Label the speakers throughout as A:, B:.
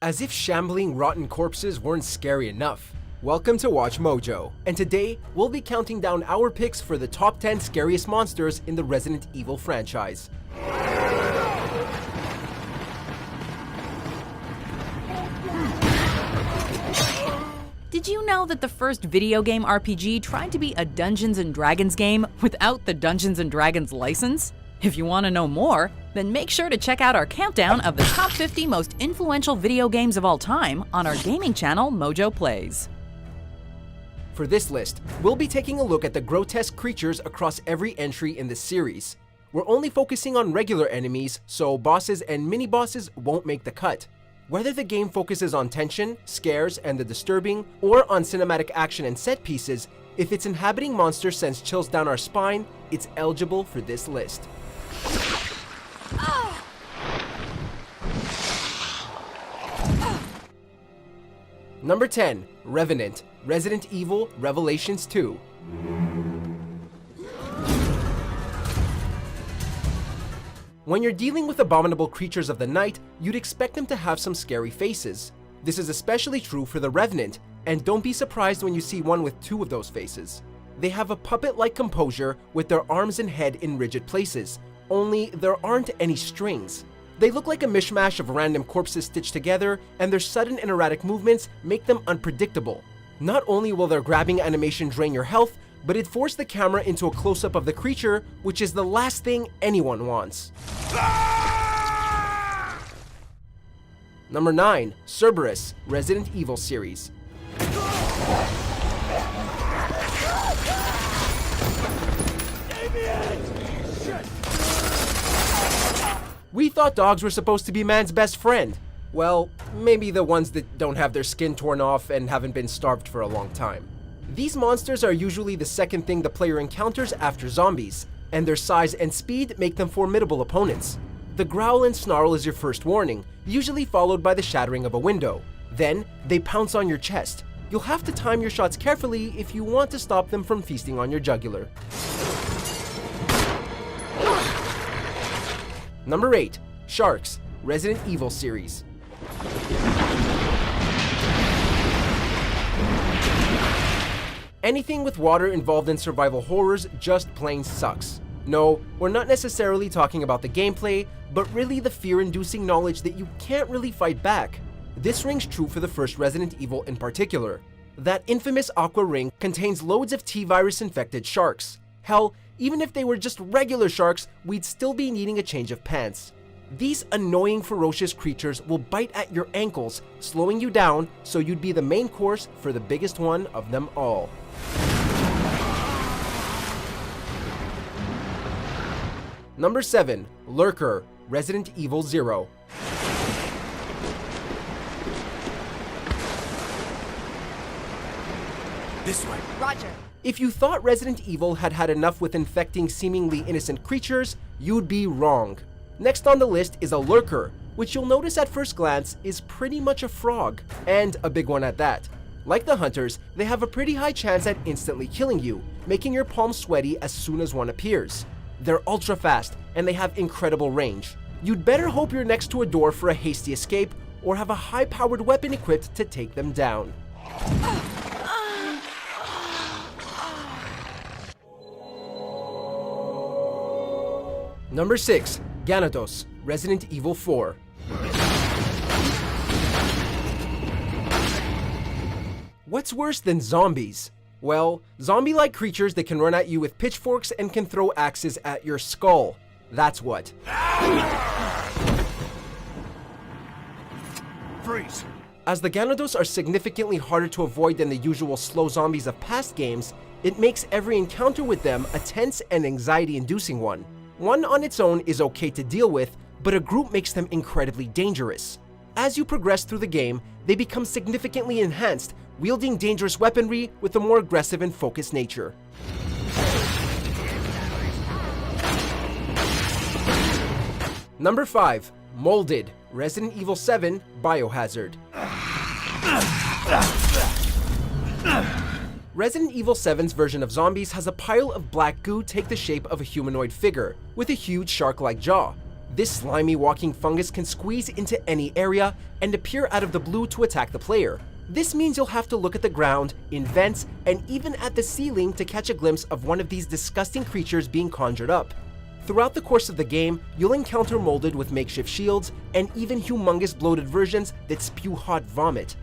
A: As if shambling rotten corpses weren't scary enough. Welcome to Watch Mojo, and today we'll be counting down our picks for the top 10 scariest monsters in the Resident Evil franchise.
B: Did you know that the first video game RPG tried to be a Dungeons & Dragons game without the Dungeons & Dragons license? If you want to know more, then make sure to check out our countdown of the top 50 most influential video games of all time on our gaming channel, Mojo Plays.
A: For this list, we'll be taking a look at the grotesque creatures across every entry in this series. We're only focusing on regular enemies, so bosses and mini-bosses won't make the cut. Whether the game focuses on tension, scares, and the disturbing, or on cinematic action and set pieces, if its inhabiting monster sends chills down our spine, it's eligible for this list. Number 10. Revenant, Resident Evil Revelations 2. When you're dealing with abominable creatures of the night, you'd expect them to have some scary faces. This is especially true for the Revenant, and don't be surprised when you see one with two of those faces. They have a puppet-like composure with their arms and head in rigid places, only there aren't any strings. They look like a mishmash of random corpses stitched together, and their sudden and erratic movements make them unpredictable. Not only will their grabbing animation drain your health, but it forced the camera into a close-up of the creature, which is the last thing anyone wants. Number 9. Cerberus, Resident Evil series. We thought dogs were supposed to be man's best friend. Well, maybe the ones that don't have their skin torn off and haven't been starved for a long time. These monsters are usually the second thing the player encounters after zombies, and their size and speed make them formidable opponents. The growl and snarl is your first warning, usually followed by the shattering of a window. Then, they pounce on your chest. You'll have to time your shots carefully if you want to stop them from feasting on your jugular. Number 8. Sharks, Resident Evil series. Anything with water involved in survival horrors just plain sucks. No, we're not necessarily talking about the gameplay, but really the fear-inducing knowledge that you can't really fight back. This rings true for the first Resident Evil in particular. That infamous aqua ring contains loads of T-virus infected sharks. Hell, even if they were just regular sharks, we'd still be needing a change of pants. These annoying ferocious creatures will bite at your ankles, slowing you down so you'd be the main course for the biggest one of them all. Number 7. Lurker, Resident Evil 0.
C: This way.
D: Roger.
A: If you thought Resident Evil had had enough with infecting seemingly innocent creatures, you'd be wrong. Next on the list is a Lurker, which you'll notice at first glance is pretty much a frog, and a big one at that. Like the hunters, they have a pretty high chance at instantly killing you, making your palms sweaty as soon as one appears. They're ultra fast, and they have incredible range. You'd better hope you're next to a door for a hasty escape, or have a high-powered weapon equipped to take them down. Number 6. Ganados, Resident Evil 4. What's worse than zombies? Well, zombie-like creatures that can run at you with pitchforks and can throw axes at your skull. That's what.
C: Freeze.
A: As the Ganados are significantly harder to avoid than the usual slow zombies of past games, it makes every encounter with them a tense and anxiety-inducing one. One on its own is okay to deal with, but a group makes them incredibly dangerous. As you progress through the game, they become significantly enhanced, wielding dangerous weaponry with a more aggressive and focused nature. Number 5. Molded, Resident Evil 7 Biohazard. Resident Evil 7's version of zombies has a pile of black goo take the shape of a humanoid figure, with a huge shark-like jaw. This slimy walking fungus can squeeze into any area and appear out of the blue to attack the player. This means you'll have to look at the ground, in vents, and even at the ceiling to catch a glimpse of one of these disgusting creatures being conjured up. Throughout the course of the game, you'll encounter molded with makeshift shields and even humongous bloated versions that spew hot vomit.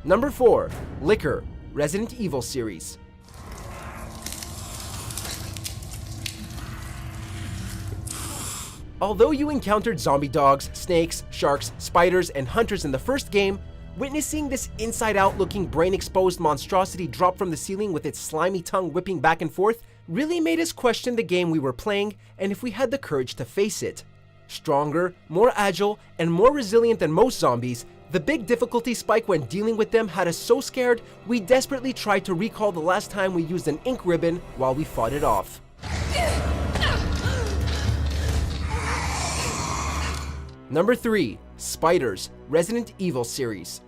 A: Number 4. Licker, Resident Evil series. Although you encountered zombie dogs, snakes, sharks, spiders, and hunters in the first game, witnessing this inside-out looking brain-exposed monstrosity drop from the ceiling with its slimy tongue whipping back and forth really made us question the game we were playing and if we had the courage to face it. Stronger, more agile, and more resilient than most zombies, the big difficulty spike when dealing with them had us so scared we desperately tried to recall the last time we used an ink ribbon while we fought it off. Number 3. Spiders, Resident Evil series.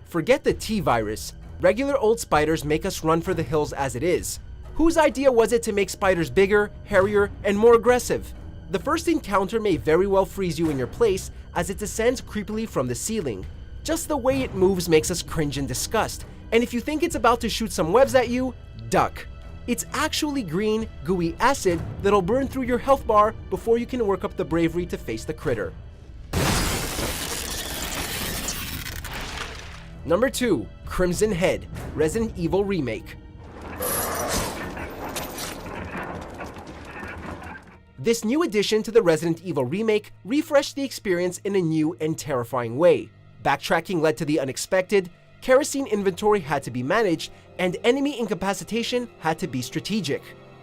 A: Forget the T-virus. Regular old spiders make us run for the hills as it is. Whose idea was it to make spiders bigger, hairier, and more aggressive? The first encounter may very well freeze you in your place as it descends creepily from the ceiling. Just the way it moves makes us cringe in disgust, and if you think it's about to shoot some webs at you, duck. It's actually green, gooey acid that'll burn through your health bar before you can work up the bravery to face the critter. Number 2. Crimson Head, Resident Evil Remake. This new addition to the Resident Evil remake refreshed the experience in a new and terrifying way. Backtracking led to the unexpected, kerosene inventory had to be managed, and enemy incapacitation had to be strategic.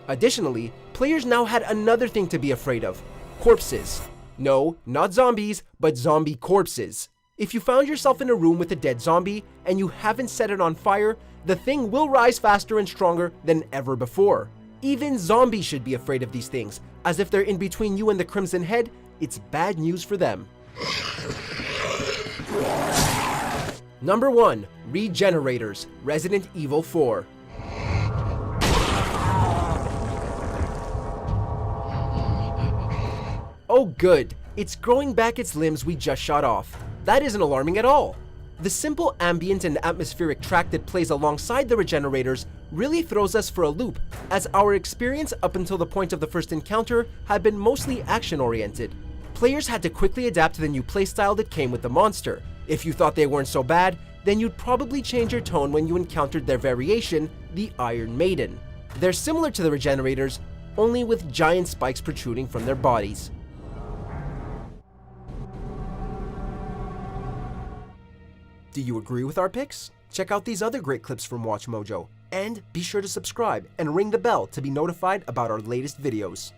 A: Additionally, players now had another thing to be afraid of: corpses. No, not zombies, but zombie corpses. If you found yourself in a room with a dead zombie and you haven't set it on fire, the thing will rise faster and stronger than ever before. Even zombies should be afraid of these things, as if they're in between you and the Crimson Head, it's bad news for them. Number 1. Regenerators, Resident Evil 4. Oh good, it's growing back its limbs we just shot off. That isn't alarming at all. The simple ambient and atmospheric track that plays alongside the regenerators really throws us for a loop, as our experience up until the point of the first encounter had been mostly action-oriented. Players had to quickly adapt to the new playstyle that came with the monster. If you thought they weren't so bad, then you'd probably change your tone when you encountered their variation, the Iron Maiden. They're similar to the regenerators, only with giant spikes protruding from their bodies. Do you agree with our picks? Check out these other great clips from Watch Mojo, and be sure to subscribe and ring the bell to be notified about our latest videos.